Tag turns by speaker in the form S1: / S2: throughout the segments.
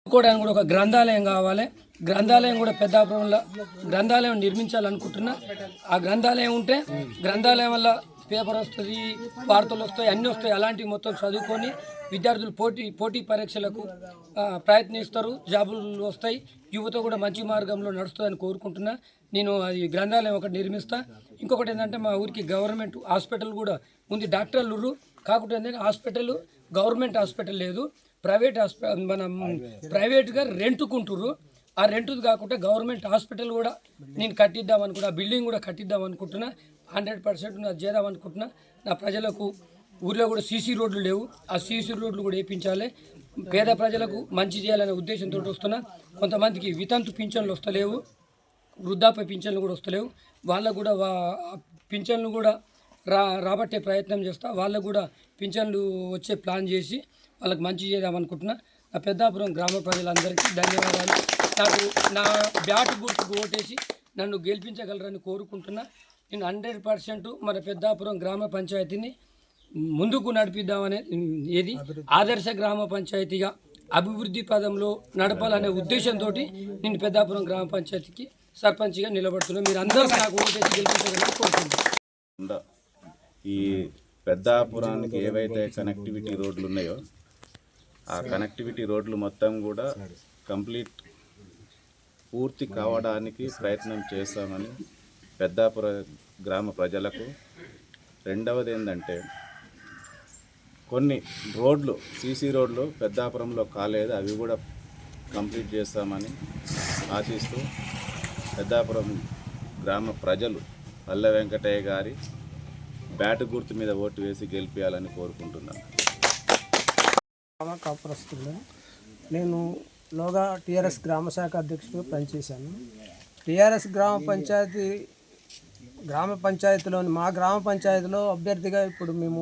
S1: ఇంకోడానికి కూడా ఒక గ్రంథాలయం కావాలి. గ్రంథాలయం కూడా పెద్దాపురంలో గ్రంథాలయం నిర్మించాలనుకుంటున్నా. ఆ గ్రంథాలయం ఉంటే గ్రంథాలయం వల్ల పేపర్ వస్తుంది, వార్తలు వస్తాయి, అన్నీ వస్తాయి. అలాంటివి మొత్తం చదువుకొని విద్యార్థులు పోటీ పరీక్షలకు ప్రయత్నిస్తారు, జాబులు వస్తాయి, యువత కూడా మంచి మార్గంలో నడుస్తుందని కోరుకుంటున్నా. నేను అది గ్రంథాలయం ఒకటి నిర్మిస్తా. ఇంకొకటి ఏంటంటే మా ఊరికి గవర్నమెంట్ హాస్పిటల్ కూడా ఉంది, డాక్టర్లు. కాకుండా ఏంటంటే హాస్పిటల్ గవర్నమెంట్ హాస్పిటల్ లేదు, ప్రైవేట్ హాస్పిటల్, మనం ప్రైవేట్గా రెంట్కుంటుర్రు. ఆ రెంటుది కాకుండా గవర్నమెంట్ హాస్పిటల్ కూడా నేను కట్టిద్దాం అనుకుంటున్నా, బిల్డింగ్ కూడా కట్టిద్దాం అనుకుంటున్నా. 100% అది చేద్దాం అనుకుంటున్నా. నా ప్రజలకు ఊర్లో కూడా సీసీ రోడ్లు లేవు, ఆ సీసీ రోడ్లు కూడా వేయించాలి. పేద ప్రజలకు మంచి చేయాలనే ఉద్దేశంతో వస్తున్నా. కొంతమందికి వితంతు పింఛన్లు వస్తలేవు, వృద్ధాప్య పింఛన్లు కూడా వస్తలేవు. వాళ్ళకు కూడా పింఛన్లు కూడా రాబట్టే ప్రయత్నం చేస్తా. వాళ్ళకు కూడా పింఛన్లు వచ్చే ప్లాన్ చేసి వాళ్ళకి మంచి చేద్దామనుకుంటున్నా. నా పెద్దాపురం గ్రామ ప్రజలందరికీ ధన్యవాదాలు. నాకు నా బ్యాట్ గుర్తుకు ఓటేసి నన్ను గెలిపించగలరని కోరుకుంటున్నా. నేను 100% మన పెద్దాపురం గ్రామ పంచాయతీని ముందుకు నడిపిద్దామనే, ఏది ఆదర్శ గ్రామ పంచాయతీగా అభివృద్ధి పదంలో నడపాలనే ఉద్దేశంతో నేను పెద్దాపురం గ్రామ పంచాయతీకి సర్పంచ్గా నిలబడుతున్నాను. మీరు అందరూ నాకు ఓటేసి గెలిపించగలని కోరుకుంటున్నాను.
S2: ఈ పెద్దాపురానికి ఏవైతే కనెక్టివిటీ రోడ్లు ఉన్నాయో ఆ కనెక్టివిటీ రోడ్లు మొత్తం కూడా పూర్తి కావడానికి ప్రయత్నం చేస్తామని పెద్దాపుర గ్రామ ప్రజలకు. రెండవది ఏంటంటే కొన్ని రోడ్లు సీసీ రోడ్లు పెద్దాపురంలో కాలేదు, అవి కూడా కంప్లీట్ చేస్తామని ఆశిస్తూ పెద్దాపురం గ్రామ ప్రజలు పల్లె వెంకటయ్య గారి బ్యాట్ గుర్తు మీద ఓటు వేసి గెలిపించాలని కోరుకుంటున్నాను.
S3: కాపురస్తులు నేను లోగా టీఆర్ఎస్ గ్రామ శాఖ అధ్యక్షుడిగా పనిచేశాను. టీఆర్ఎస్ గ్రామ పంచాయతీలోని మా గ్రామ పంచాయతీలో అభ్యర్థిగా ఇప్పుడు మేము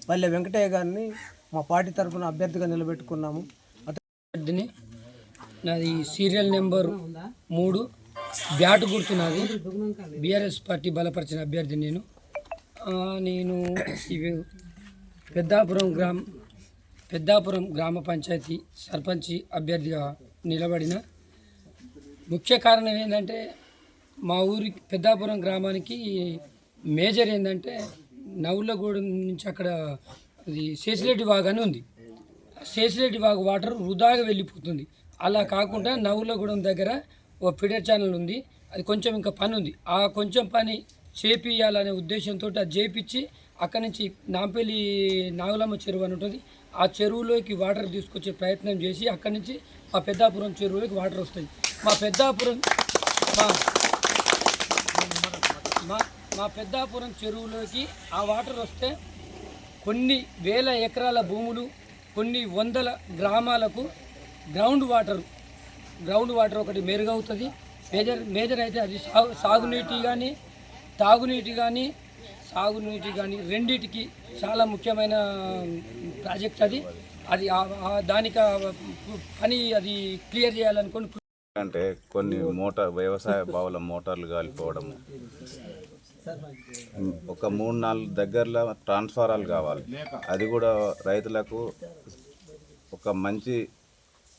S3: పల్లె వెంకటయ్య గారిని మా పార్టీ తరఫున అభ్యర్థిగా నిలబెట్టుకున్నాము.
S1: అభ్యర్థిని నాది సీరియల్ నెంబర్ 3 బ్యాట్ గుర్తు నాది. బీఆర్ఎస్ పార్టీ బలపరిచిన అభ్యర్థి నేను ఇవి పెద్దాపురం గ్రామ పంచాయతీ సర్పంచ్ అభ్యర్థిగా నిలబడిన. ముఖ్య కారణం ఏంటంటే మా ఊరి పెద్దాపురం గ్రామానికి మేజర్ ఏంటంటే నవులగూడెం నుంచి అక్కడ అది శేషిరెడ్డి వాగు అని ఉంది. శేషిరెడ్డి వాగు వాటర్ వృధాగా వెళ్ళిపోతుంది. అలా కాకుండా నవులగూడెం దగ్గర ఓ ఫీడర్ ఛానల్ ఉంది, అది కొంచెం ఇంకా పని ఉంది. ఆ కొంచెం పని చేపియాలనే ఉద్దేశంతో అది చేపించి అక్కడి నుంచి నాంపల్లి నాగులమ్మ చెరువు అని ఉంటుంది, ఆ చెరువులోకి వాటర్ తీసుకొచ్చే ప్రయత్నం చేసి అక్కడి నుంచి మా పెద్దాపురం చెరువులోకి వాటర్ వస్తాయి. మా పెద్దాపురం చెరువులోకి ఆ వాటర్ వస్తే కొన్ని వేల ఎకరాల భూములు, కొన్ని వందల గ్రామాలకు గ్రౌండ్ వాటర్ ఒకటి మెరుగవుతుంది. మేజర్ అయితే అది సాగునీటి కానీ తాగునీటి కానీ రెండింటికి చాలా ముఖ్యమైన ప్రాజెక్ట్ అది. దానికి పని అది క్లియర్ చేయాలనుకోండి.
S2: అంటే కొన్ని వ్యవసాయ బావుల మోటార్లు కాలిపోవడము, ఒక 3-4 దగ్గరలో ట్రాన్స్ఫారాలు కావాలి. అది కూడా రైతులకు ఒక మంచి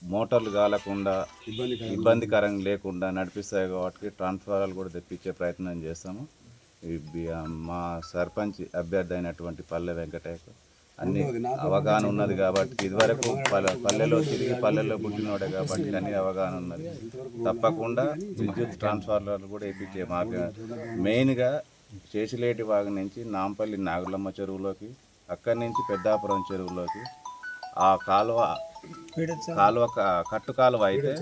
S2: మోటార్లు కాలకుండా ఇబ్బందికరంగా లేకుండా నడిపిస్తాయి కాబట్టి ట్రాన్స్ఫారాలు కూడా తెప్పించే ప్రయత్నం చేస్తాము. మా సర్పంచ్ అభ్యర్థి అయినటువంటి పల్లె వెంకటయ్యకు అన్ని అవగాహన ఉన్నది కాబట్టి, ఇదివరకు పల్లెలో తిరిగి పల్లెల్లో పుట్టినోడే కాబట్టి అన్ని అవగాహన ఉన్నది. తప్పకుండా విద్యుత్ ట్రాన్స్ఫార్మర్లు కూడా వేయించే మార్గం. మెయిన్గా శేషిలేటి వాగు నుంచి నాంపల్లి నాగులమ్మ చెరువులోకి, అక్కడి నుంచి పెద్దాపురం చెరువులోకి ఆ కాలువ కట్టు కాలువ అయితే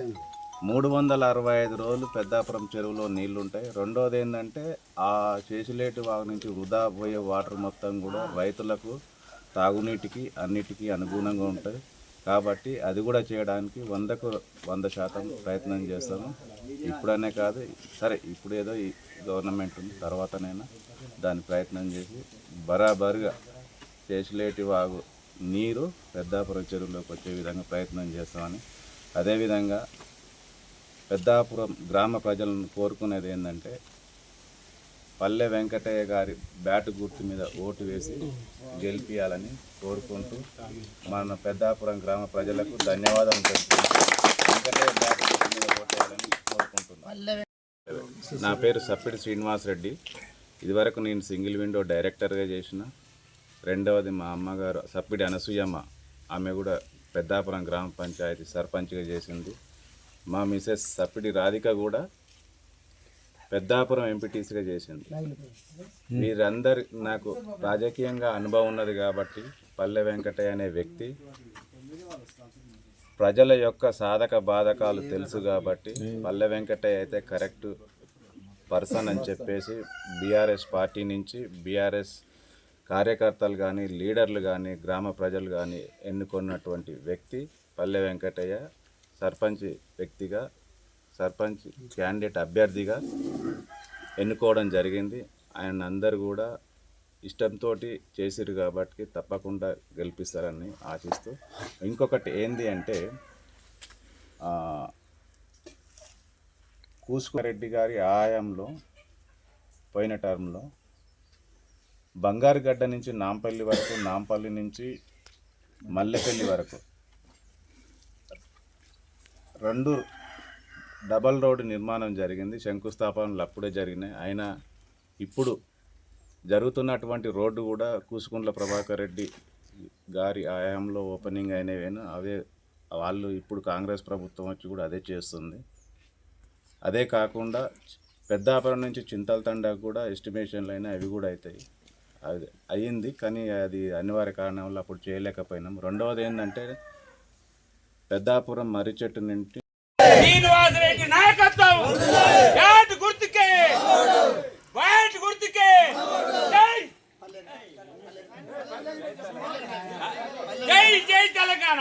S2: 365 రోజులు పెద్దాపురం చెరువులో నీళ్లుంటాయి. రెండోది ఏంటంటే ఆ శేషిలేటి వాగు నుంచి వృధా పోయే వాటర్ మొత్తం కూడా రైతులకు తాగునీటికి అన్నిటికీ అనుగుణంగా ఉంటాయి. కాబట్టి అది కూడా చేయడానికి 100% ప్రయత్నం చేస్తాను. ఇప్పుడనే కాదు, సరే ఇప్పుడు ఏదో ఈ గవర్నమెంట్ ఉంది, తర్వాతనైనా దాని ప్రయత్నం చేసి బరాబరుగా చేసిలేటి వాగు నీరు పెద్దాపురం చెరువులోకి వచ్చే విధంగా ప్రయత్నం చేస్తామని, అదేవిధంగా పెద్దాపురం గ్రామ ప్రజలను కోరుకునేది ఏంటంటే పల్లె వెంకటయ్య గారి బ్యాటు గుర్తు మీద ఓటు వేసి గెలిపించాలని కోరుకుంటూ మన పెద్దాపురం గ్రామ ప్రజలకు ధన్యవాదాలు తెలుపుకుంటూ వెంకటయ్య బ్యాటు గుర్తు మీద ఓటు వేయాలని కోరుకుంటున్నాను. నా పేరు సప్పిడి శ్రీనివాస్ రెడ్డి. ఇదివరకు నేను సింగిల్ విండో డైరెక్టర్గా చేసిన. రెండవది మా అమ్మగారు సప్పిడి అనసూయమ్మ, ఆమె కూడా పెద్దాపురం గ్రామ పంచాయతీ సర్పంచ్గా చేసింది. మా మిసెస్ సప్పిడి రాధిక కూడా పెద్దాపురం ఎంపీటీసీగా చేసింది. వీరందరి నాకు రాజకీయంగా అనుభవం ఉన్నది కాబట్టి పల్లె వెంకటయ్య అనే వ్యక్తి ప్రజల యొక్క సాధక బాధకాలు తెలుసు కాబట్టి పల్లె వెంకటయ్య అయితే కరెక్ట్ పర్సన్ అని చెప్పేసి బీఆర్ఎస్ పార్టీ నుంచి బీఆర్ఎస్ కార్యకర్తలు కానీ లీడర్లు కానీ గ్రామ ప్రజలు కానీ ఎన్నుకున్నటువంటి వ్యక్తి పల్లె వెంకటయ్య. సర్పంచ్ వ్యక్తిగా, సర్పంచ్ క్యాండిడేట్ అభ్యర్థిగా ఎన్నుకోవడం జరిగింది. ఆయన అందరూ కూడా ఇష్టంతో చేసిరు కాబట్టి తప్పకుండా గెలిపిస్తారని ఆశిస్తూ, ఇంకొకటి ఏంది అంటే కూసుకురెడ్డి గారి ఆయంలో పోయిన టర్మ్లో బంగారుగడ్డ నుంచి నాంపల్లి వరకు, నాంపల్లి నుంచి మల్లెపల్లి వరకు 2 డబల్ రోడ్డు నిర్మాణం జరిగింది. శంకుస్థాపనలు అప్పుడే జరిగినాయి. అయినా ఇప్పుడు జరుగుతున్నటువంటి రోడ్డు కూడా కూసుకుంట్ల ప్రభాకర్ రెడ్డి గారి ఆయాంలో ఓపెనింగ్ అయినవేను. అవే వాళ్ళు ఇప్పుడు కాంగ్రెస్ ప్రభుత్వం వచ్చి కూడా అదే చేస్తుంది. అదే కాకుండా పెద్దాపురం నుంచి చింతలతండాకు కూడా ఎస్టిమేషన్లు అయినా అవి కూడా అవుతాయి. అది అయ్యింది, కానీ అది అనివార్య కారణం వల్ల అప్పుడు చేయలేకపోయినాం. రెండవది ఏంటంటే పెద్దాపురం మర్రి చెట్టు నుండి
S4: శ్రీనివాసరెడ్డి నాయకత్వం యాటు గుర్తుకే వైట్ గుర్తుకే జై జై జై తెలంగాణ.